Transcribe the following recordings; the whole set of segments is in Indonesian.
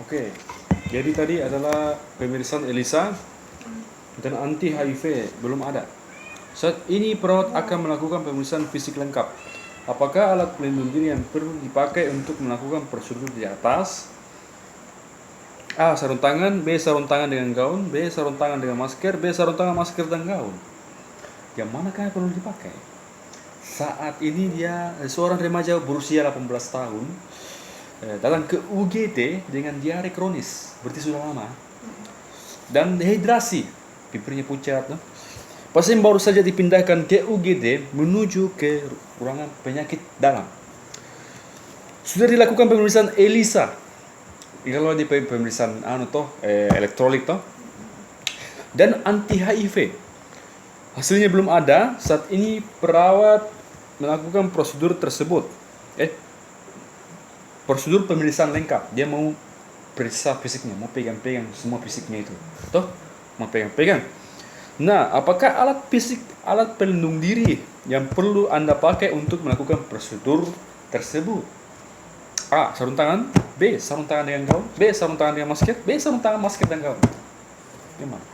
Oke, jadi tadi adalah pemeriksaan ELISA dan anti HIV belum ada. Saat ini perawat akan melakukan pemeriksaan fisik lengkap. Apakah alat pelindung diri yang perlu dipakai untuk melakukan prosedur di atas? A. Sarung tangan. B. Sarung tangan dengan gaun. B. Sarung tangan dengan masker. B. Sarung tangan, masker, dan gaun. Yang manakah yang perlu dipakai? Saat ini dia seorang remaja berusia 18 tahun datang ke UGD dengan diare kronis, berarti sudah lama, dan dehidrasi, bibirnya pucat. Pasien baru saja dipindahkan ke UGD menuju ke ruangan penyakit dalam. Sudah dilakukan pemeriksaan ELISA. Kalau di pemeriksaan elektrolit dan anti HIV. Hasilnya belum ada. Saat ini perawat melakukan prosedur tersebut. Prosedur pemeriksaan lengkap. Dia mau periksa fisiknya, mau pegang-pegang semua fisiknya itu. Mau pegang-pegang. Nah, apakah alat pelindung diri yang perlu Anda pakai untuk melakukan prosedur tersebut? A. Sarung tangan. B. Sarung tangan dengan gaun. B. Sarung tangan dengan masker. B. Sarung tangan, masker, dan gaun. Gimana?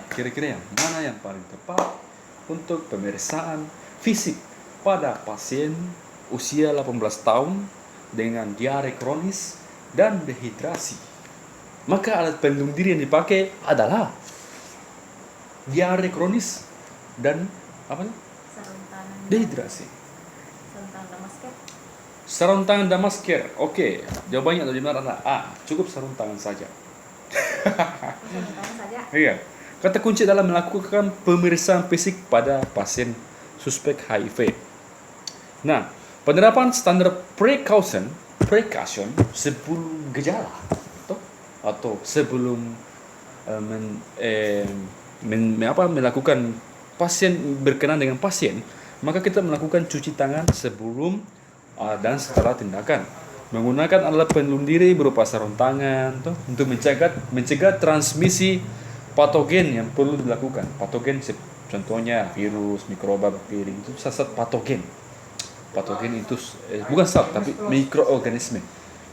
Kira-kira yang mana yang paling tepat untuk pemeriksaan fisik pada pasien usia 18 tahun dengan diare kronis dan dehidrasi? Maka alat pelindung diri yang dipakai adalah diare kronis dan dehidrasi. Sarung tangan dan masker. Oke, jawabannya ada di mana? A. Cukup sarung tangan saja. Sarung tangan saja. Iya. Kata kunci dalam melakukan pemeriksaan fisik pada pasien suspek HIV. Nah, penerapan standar precaution sebelum gejala atau sebelum melakukan pasien berkenan dengan pasien, maka kita melakukan cuci tangan sebelum dan setelah tindakan. Menggunakan alat pelindung diri berupa sarung tangan untuk mencegah transmisi patogen yang perlu dilakukan. Patogen contohnya virus, mikroba, bakteri, itu zat patogen. Patogen itu bukan zat tapi mikroorganisme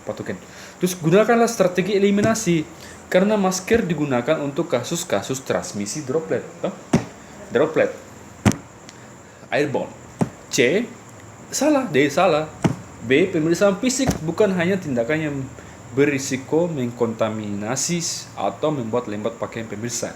patogen. Terus gunakanlah strategi eliminasi, karena masker digunakan untuk kasus-kasus transmisi droplet airborne. C. Salah. D. Salah. B. Pemeriksaan fisik bukan hanya tindakan yang berisiko mengkontaminasi atau membuat lembat pakaian pemeriksaan.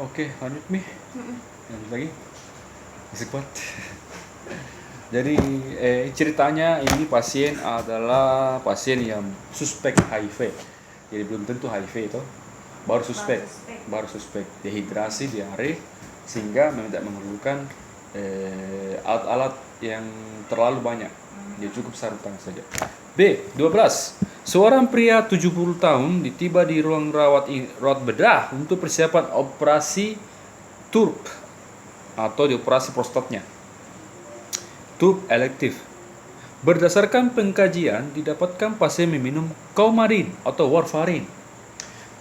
Oke, lanjut Mi. Lanjut lagi. Masih kuat. Jadi ceritanya ini pasien adalah pasien yang suspek HIV. Jadi belum tentu HIV itu. Baru suspek dehidrasi, diare, sehingga tidak memerlukan alat-alat yang terlalu banyak. Dia cukup sarung tangan saja. B. 12. Seorang pria 70 tahun ditiba di ruang rawat bedah untuk persiapan operasi TURP atau di operasi prostatnya. TURP elektif. Berdasarkan pengkajian, didapatkan pasien meminum Coumadin atau warfarin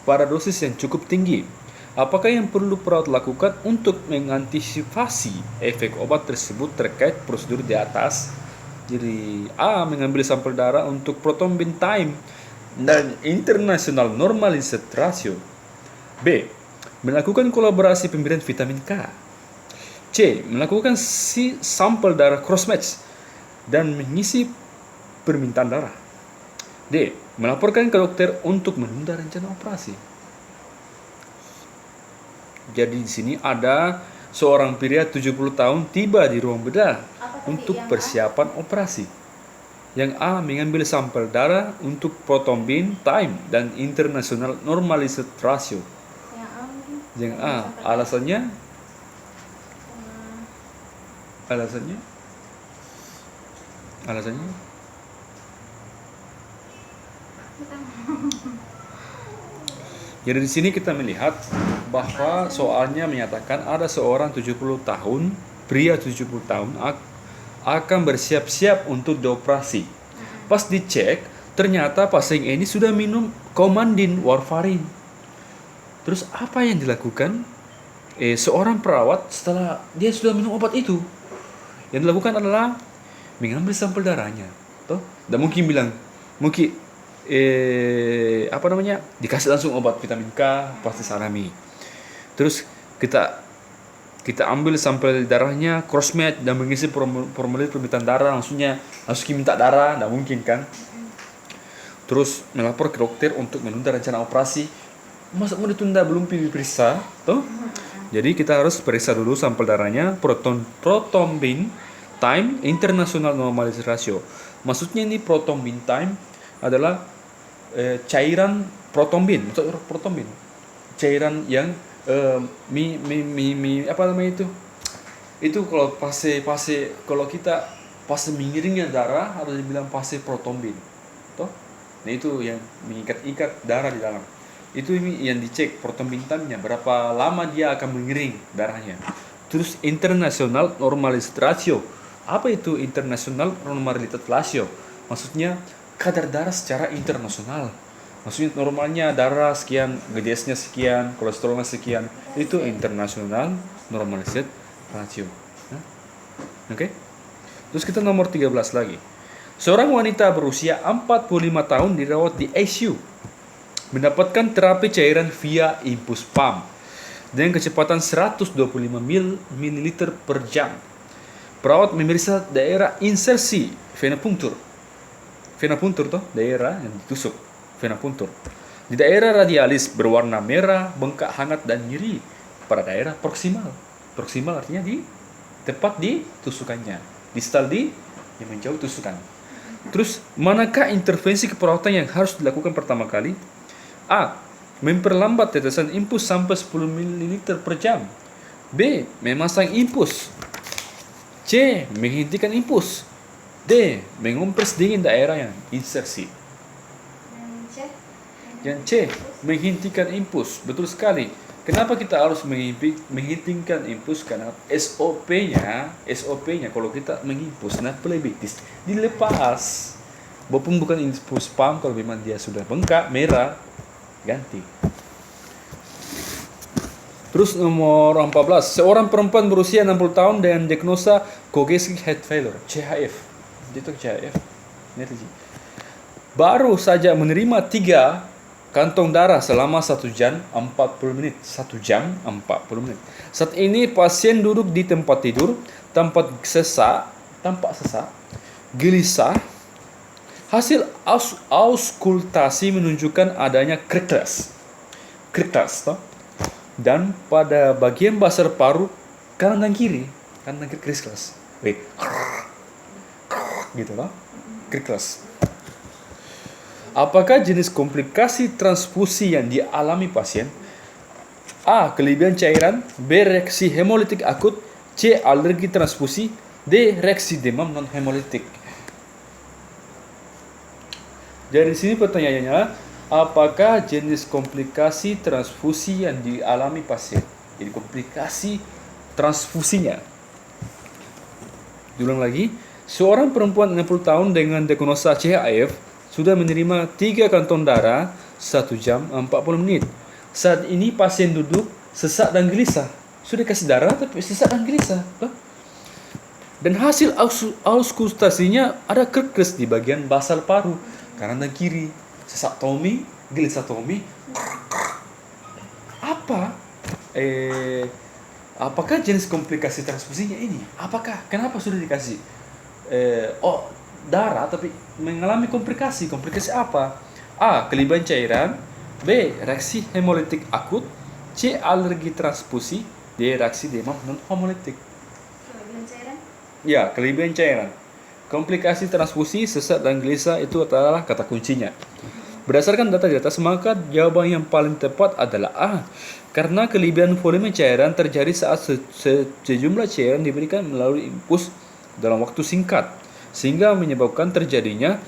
pada dosis yang cukup tinggi. Apakah yang perlu perawat lakukan untuk mengantisipasi efek obat tersebut terkait prosedur di atas? Jadi A. Mengambil sampel darah untuk prothrombin time dan international normalized ratio. B. Melakukan kolaborasi pemberian vitamin K. C. Melakukan sampel darah cross-match dan mengisi permintaan darah. D. Melaporkan ke dokter untuk menunda rencana operasi. Jadi di sini ada seorang pria 70 tahun tiba di ruang bedah untuk persiapan operasi. Yang A. Mengambil sampel darah untuk prothrombin time dan international normalized ratio. Yang A. Alasannya Jadi di sini kita melihat bahwa soalnya menyatakan ada seorang 70 tahun, pria 70 tahun akan bersiap-siap untuk dioperasi. Pas dicek, ternyata pasien ini sudah minum Coumadin warfarin. Terus apa yang dilakukan? Seorang perawat setelah dia sudah minum obat itu, yang dilakukan adalah mengambil sampel darahnya. Toh, tidak mungkin bilang, mungkin dikasih langsung obat vitamin K, pasti salami. Terus kita ambil sampel darahnya, crossmatch dan mengisi formulir permintaan darah, langsung minta darah, tidak mungkin kan? Terus melapor ke dokter untuk menunda rencana operasi. Masa mau ditunda belum diperiksa, toh? Jadi kita harus periksa dulu sampel darahnya, prothrombin time international normalization ratio. Maksudnya ini prothrombin time adalah cairan prothrombin, cairan yang apa namanya itu? Itu kalau kalau kita fase mengiringnya darah harus dibilang fase prothrombin, toh? Nah itu yang mengikat darah di dalam. Itu yang dicek prothrombin time-nya, berapa lama dia akan mengiring darahnya. Terus international normalized ratio. Apa itu international normalized ratio? Maksudnya kadar darah secara internasional. Maksudnya normalnya darah sekian, GDS-nya sekian, kolesterolnya sekian. Itu international normalized ratio. Oke? Terus kita nomor 13 lagi. Seorang wanita berusia 45 tahun dirawat di ICU, mendapatkan terapi cairan via infus pump dengan kecepatan 125 ml per jam. Perawat memeriksa daerah insersi vena-punctur toh, daerah yang ditusuk vena punctur. Di daerah radialis berwarna merah, bengkak hangat dan nyeri pada daerah proksimal. Proksimal artinya di tepat di tusukannya, distal di yang menjauh tusukan. Terus manakah intervensi keperawatan yang harus dilakukan pertama kali? A. Memperlambat tetesan infus sampai 10 ml per jam. B. Memasang infus. C. Menghentikan infus. D. Mengompres dingin daerah yang insersi. Yang C. Menghentikan infus. Betul sekali. Kenapa kita harus menghentikan infus? Karena SOP-nya kalau kita menginfus, nah plebitis dilepas. Walaupun bukan infus pump, kalau memang dia sudah bengkak, merah, ganti. Terus nomor 14, seorang perempuan berusia 60 tahun dengan diagnosa congestive heart failure, CHF. Itu CHF. Baru saja menerima 3 kantong darah selama 1 jam 40 menit. 1 jam 40 menit. Saat ini pasien duduk di tempat tidur, tampak sesak, gelisah. Hasil auskultasi menunjukkan adanya kriklas, toh? Dan pada bagian basar paru kanan dan kiri kriklas. Gitu loh, kriklas. Apakah jenis komplikasi transfusi yang dialami pasien? A. Kelebihan cairan. B. Reaksi hemolitik akut. C. Alergi transfusi. D. Reaksi demam non hemolitik. Jadi di sini pertanyaannya, apakah jenis komplikasi transfusi yang dialami pasien? Jadi komplikasi transfusinya. Diulang lagi, seorang perempuan 60 tahun dengan diagnosa CHF sudah menerima 3 kantong darah 1 jam 40 menit. Saat ini pasien duduk sesak dan gelisah. Sudah kasih darah tapi sesak dan gelisah. Dan hasil auskultasinya ada kriklas di bagian basal paru kanan dan kiri, sesak tomi, gelisah tomi. Apakah jenis komplikasi transfusinya ini? Kenapa sudah dikasih darah tapi mengalami komplikasi apa? A. Kelebihan cairan. B. Reaksi hemolitik akut. C. Alergi transfusi. D. Reaksi demam non hemolitik. Kelebihan cairan? Ya, kelebihan cairan. Komplikasi transfusi, sesak dan gelisah itu adalah kata kuncinya. Berdasarkan data di atas, maka jawaban yang paling tepat adalah A. Karena kelebihan volume cairan terjadi saat sejumlah cairan diberikan melalui infus dalam waktu singkat, sehingga menyebabkan terjadinya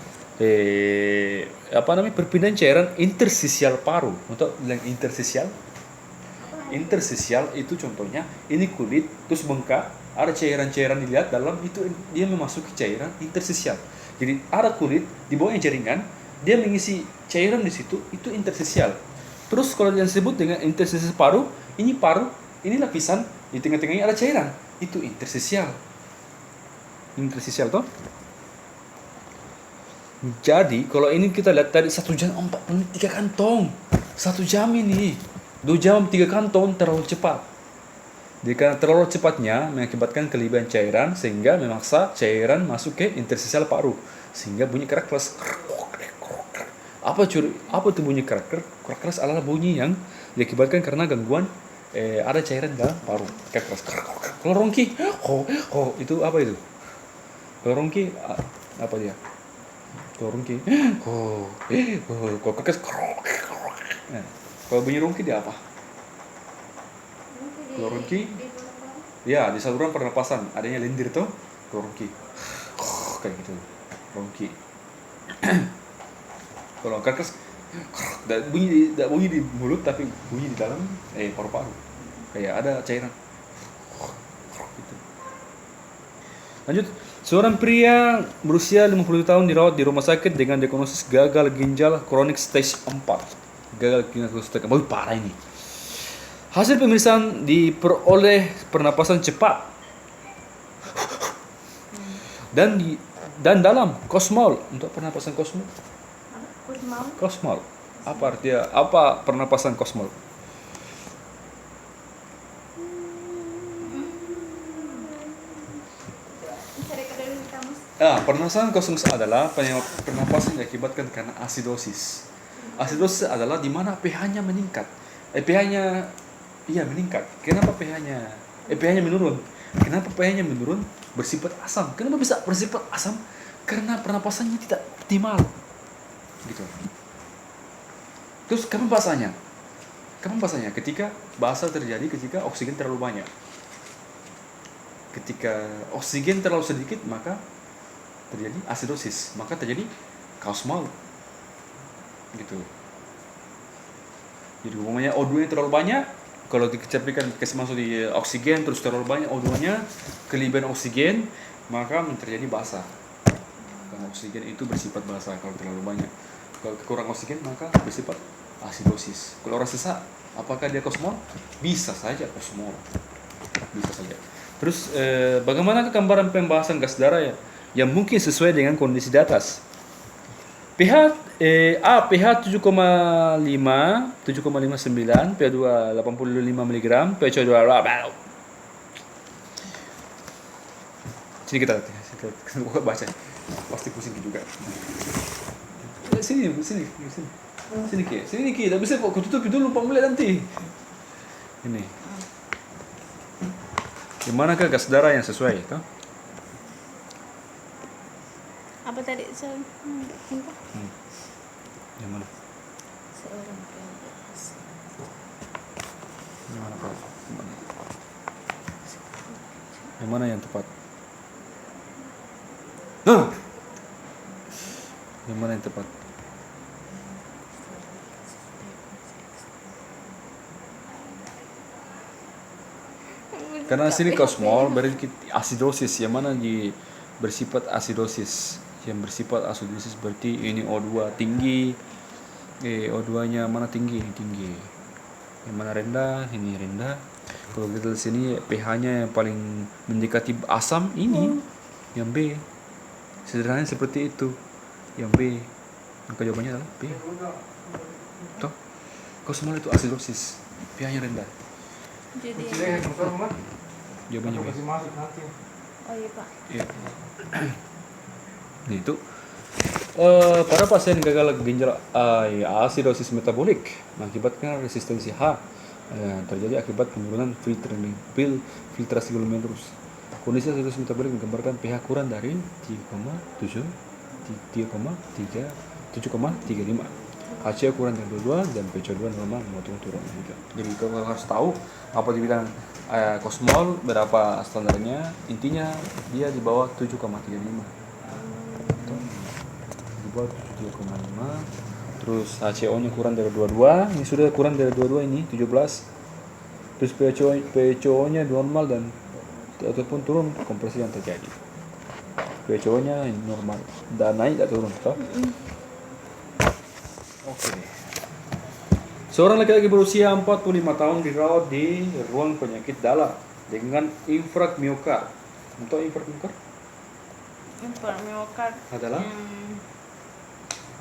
perpindahan cairan interstisial paru. Untuk bilang interstisial itu contohnya ini kulit terus bengkak, ada cairan-cairan dilihat dalam itu, dia memasuki cairan interstisial. Jadi ada kulit di bawahnya jaringan, dia mengisi cairan di situ, itu interstisial. Terus kalau yang disebut dengan interstisial paru, ini lapisan di tengah-tengahnya ada cairan, itu interstisial toh. Jadi kalau ini kita lihat tadi 1 jam 43 kantong, 1 jam ini 2 jam 3 kantong terlalu cepat. Jadi karena terlalu cepatnya mengakibatkan kelebihan cairan sehingga memaksa cairan masuk ke interstisial paru sehingga bunyi keras. Apa itu bunyi keras adalah bunyi yang diakibatkan karena gangguan ada cairan dalam paru. Keras. Kalau rongki, itu apa itu? Kalau rongki apa dia? Kalau rongki, kalau keras. Kalau bunyi rongki dia apa? Kalau rongki, ya di saluran pernapasan adanya lendir tuh, kalau rongki, kayak gitu, rongki. Kalau keras, tidak bunyi di mulut tapi bunyi di dalam paru-paru, kayak ada cairan. Gitu. Lanjut, seorang pria berusia 50 tahun dirawat di rumah sakit dengan diagnosis gagal ginjal kronik stage 4. Gagal ginjal stage 4, parah ini. Hasil pemeriksaan diperoleh pernapasan cepat dan dalam kosmol. Untuk pernapasan kosmol. Kosmol. Apa artinya? Apa pernapasan kosmol? Pernapasan kosmol adalah pernapasan yang diakibatkan karena asidosis. Asidosis adalah di mana pH-nya meningkat. pH-nya meningkat. Kenapa pH-nya menurun? Kenapa pH-nya menurun? Bersifat asam. Kenapa bisa bersifat asam? Karena pernapasannya tidak optimal. Gitu. Terus kapan bahasanya? Ketika bahasa terjadi ketika oksigen terlalu banyak. Ketika oksigen terlalu sedikit maka terjadi asidosis, maka terjadi kosmol. Gitu. Jadi umumnya O2 nya terlalu banyak, kalau dikecapikan kasih masuk di oksigen terus terlalu banyak O2 nya, kelebihan oksigen, maka terjadi basa. Karena oksigen itu bersifat basa kalau terlalu banyak. Kalau kurang oksigen maka bersifat asidosis. Kalau orang sesak, apakah dia kosmol? Bisa saja kosmol. Bisa saja. Terus bagaimana gambaran pembahasan gas darah ya? Yang mungkin sesuai dengan kondisi di atas. pH 7,5, 7,59, pH 2 85 mg, pH 2 Sini kita baca. Pasti pusing juga. Sini Ki, tapi saya kok tutup dulu 4 menit nanti. Ini. Dimanakah gas darah yang sesuai itu? Apa tadi Yang mana? Seorang Yang mana yang tepat? Yang mana yang tepat? Karena sini kosmol berarti asidosis, yang mana bersifat asidosis. Yang bersifat asidosis berarti ini O2 tinggi. O2-nya mana tinggi? Ini tinggi. Yang mana rendah? Ini rendah. Kalau kita di sini pH-nya yang paling mendekati asam ini, yang B. Sederhananya seperti itu. Yang B. Maka jawabannya adalah B. Toh, kosmol itu asidosis. pH-nya rendah. Jadi Jawabannya B. oh iya Pak. Iya. Nah, itu pada pasien gagal ginjal asidosis metabolik mengakibatkan resistensi H terjadi akibat penurunan filtrasi glomerulus. Kondisi asidosis metabolik menggambarkan pH kurang dari 7,35, HCl kurang dari 22 dan pH 2 normal memotong turun. Jadi kalau harus tahu apa dibilang kosmol berapa standarnya, intinya dia di bawah 7,35. Di coba 73,5. Terus HCO-nya kurang dari 22. Ini sudah kurang dari 22 ini 17. Terus PCO-nya normal dan ataupun turun, kompresi yang terjadi. PCO-nya normal dan naik tak turun, toh? Oke. Seorang laki-laki berusia 45 tahun dirawat di ruang penyakit dalam dengan infrak miokard. Untuk infrak miokard Infrak miokard adalah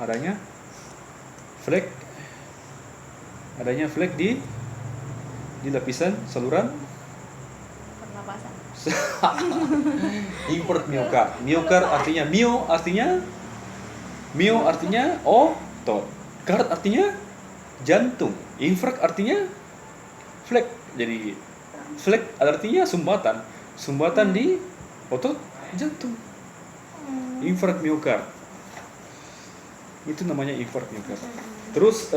adanya flek di lapisan saluran pernapasan. infrak miokard. Miokard artinya mio artinya otot. Kard artinya jantung. Infrak artinya flek. Jadi flek artinya sumbatan di otot jantung. Infrak miokard. Itu namanya infrak miokard. Terus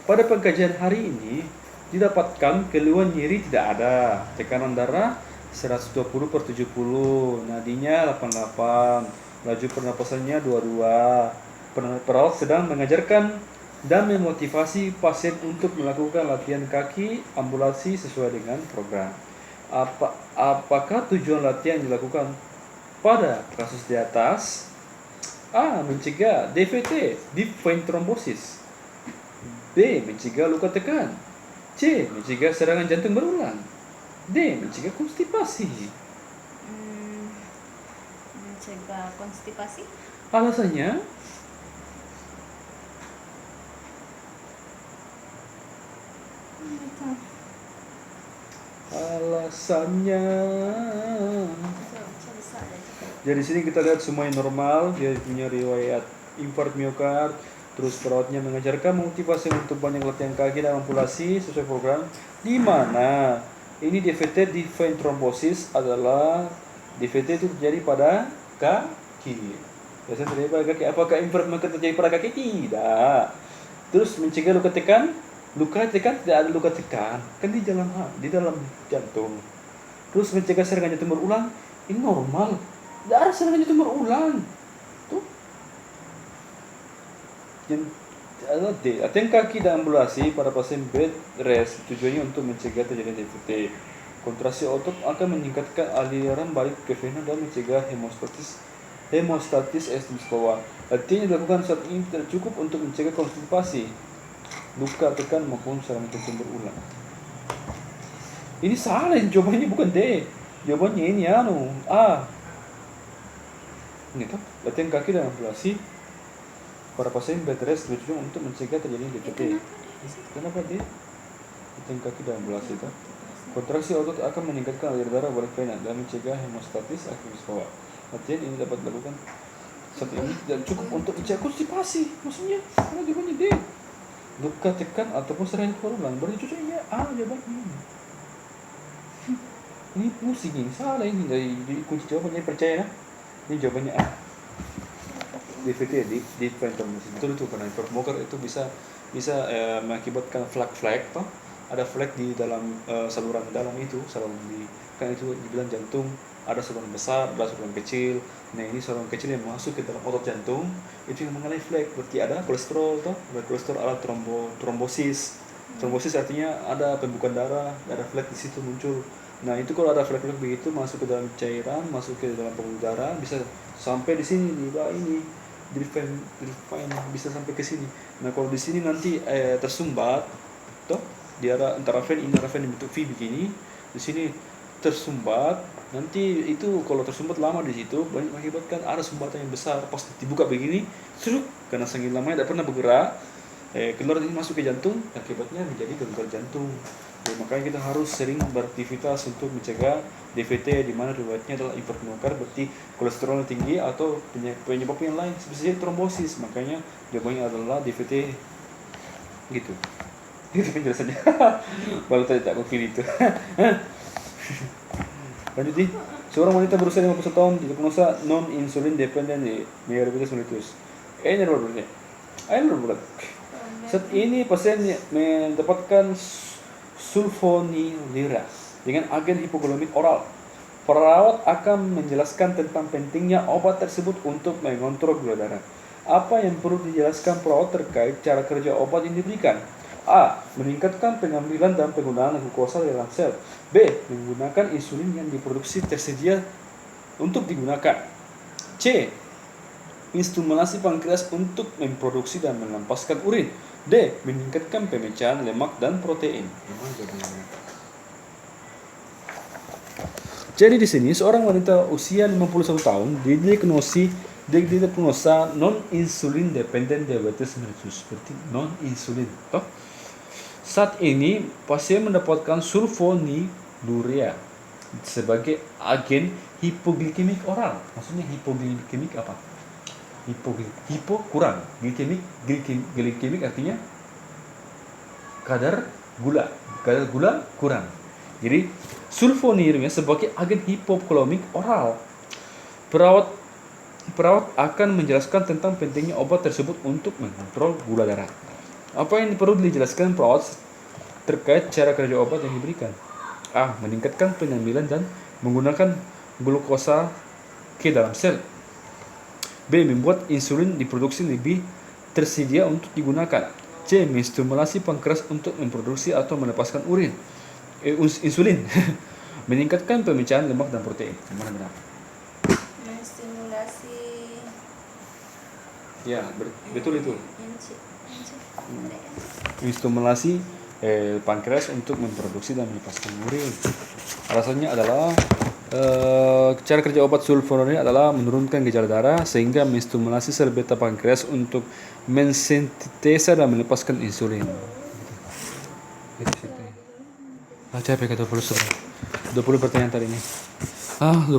pada pengkajian hari ini didapatkan keluhan nyeri tidak ada, tekanan darah 120/70, nadinya 88, laju pernapasannya 22. Perawat sedang mengajarkan dan memotivasi pasien untuk melakukan latihan kaki ambulasi sesuai dengan program. Apakah tujuan latihan dilakukan pada kasus di atas? A. Mencegah DVT, deep vein thrombosis. B. Mencegah luka tekan. C. Mencegah serangan jantung berulang. D. Mencegah konstipasi. Mencegah konstipasi. Alasannya, jadi sini kita lihat semuanya normal, dia punya riwayat infart miokard, terus perawatnya mengajarkan motivasi untuk banyak latihan kaki dan ambulasi sesuai program, di mana ini DVT, deep vein thrombosis, adalah DVT itu terjadi pada kaki. Biasanya terjadi pada kaki. Apakah infart miokard terjadi pada kaki? Tidak. Terus mencegah luka tekan tidak ada luka tekan, kan di dalam jantung. Terus mencegah serangan jantung berulang, ini normal, tidak ada serangan jantung berulang. Tuh. Yang adalah D. Latihan kaki dan ambulasi pada pasien bed rest tujuannya untuk mencegah terjadi DVT. Kontraksi otot akan meningkatkan aliran balik ke vena dan mencegah hemostatis estimasi bawah. Latihan yang dilakukan saat ini tidak cukup untuk mencegah konstipasi, luka tekan maupun serangan jantung berulang. Ini salah, jawabannya bukan D. Jawabannya ini A. Ini tuh, latihan kaki dan ambulasi para pasien bed rest tujuan untuk mencegah terjadi DVT. Kenapa D? Latihan kaki dan ambulasi itu. Kontraksi otot akan meningkatkan aliran darah balik vena dan mencegah hemostatis aktivitas bawah. Latihan ini dapat dilakukan saat ini tidak cukup untuk mencegah konstipasi. Maksudnya, karena jawabannya D. Luka tekan ataupun serangan berulang, berarti cocoknya A jawabannya. Ini pusing, ini salah ini dari kunci jawabannya, percaya. Ini jawabannya A. DVT di vein thrombosis. Betul itu, karena infrak miokard itu bisa mengakibatkan flek toh. Ada flek di dalam saluran dalam itu, kan itu dibilang jantung. Ada saluran besar, ada saluran kecil. Nah ini saluran kecil yang masuk ke dalam otot jantung, itu yang mengalami flek. Berarti ada kolesterol toh, ada kolesterol, ada trombosis. Trombosis artinya ada pembukaan darah, ada flek di situ muncul. Nah itu kalau ada flek begitu masuk ke dalam cairan, masuk ke dalam pembuluh darah, bisa sampai di sini di bawah ini, di vein bisa sampai ke sini. Nah kalau di sini nanti tersumbat, toh di arah antara vein ini, vein bentuk V begini, di sini tersumbat. Nanti itu kalau tersumbat lama di situ banyak mengakibatkan ada sumbatan yang besar. Pas dibuka begini, karena saking lamanya tidak pernah bergerak, keluar ini masuk ke jantung, akibatnya menjadi gagal jantung. Jadi, makanya kita harus sering beraktivitas untuk mencegah DVT, di mana riwayatnya adalah infart miokard, berarti kolesterol tinggi atau penyebab yang lain, seperti trombosis. Makanya jawabannya adalah DVT. Gitu. Itu penjelasannya. Walau tak confirm itu. Lanjut nih, seorang wanita berusia 51 tahun diagnosa non-insulin dependent diabetes mellitus. Saat ini pasien mendapatkan sulfonylurea dengan agen hipoglikemik oral Perawat akan menjelaskan tentang pentingnya obat tersebut untuk mengontrol gula darah. Apa yang perlu dijelaskan perawat terkait cara kerja obat yang diberikan? A. Meningkatkan pengambilan dan penggunaan glukosa dalam sel. B. Menggunakan insulin yang diproduksi tersedia untuk digunakan. C. Menstimulasi pankreas untuk memproduksi dan melepaskan urin. D. Meningkatkan pemecahan lemak dan protein. Jadi di sini seorang wanita usia 51 tahun didiagnosa non insulin dependent diabetes mellitus, seperti non insulin. Toh? Saat ini pasien mendapatkan sulfonylurea sebagai agen hipoglikemik oral. Maksudnya hipoglikemik apa? Hipo kurang, glikemik artinya kadar gula kurang. Jadi sulfonylurea sebagai agen hipoglikemik oral. Perawat akan menjelaskan tentang pentingnya obat tersebut untuk mengontrol gula darah. Apa yang perlu dijelaskan perawat terkait cara kerja obat yang diberikan? A. Meningkatkan pengambilan dan menggunakan glukosa ke dalam sel. B. Membuat insulin diproduksi lebih tersedia untuk digunakan. C. Menstimulasi pankreas untuk memproduksi atau melepaskan insulin. Meningkatkan pemecahan lemak dan protein. Yang mana benar? Menstimulasi. Ya, betul itu. Ini. Menstimulasi pankreas untuk memproduksi dan melepaskan urin. Alasannya adalah cara kerja obat sulfonylurea adalah menurunkan gejala darah sehingga menstimulasi sel beta pankreas untuk mensintesa dan melepaskan insulin. Capek 20 pertanyaan tadi ini. 20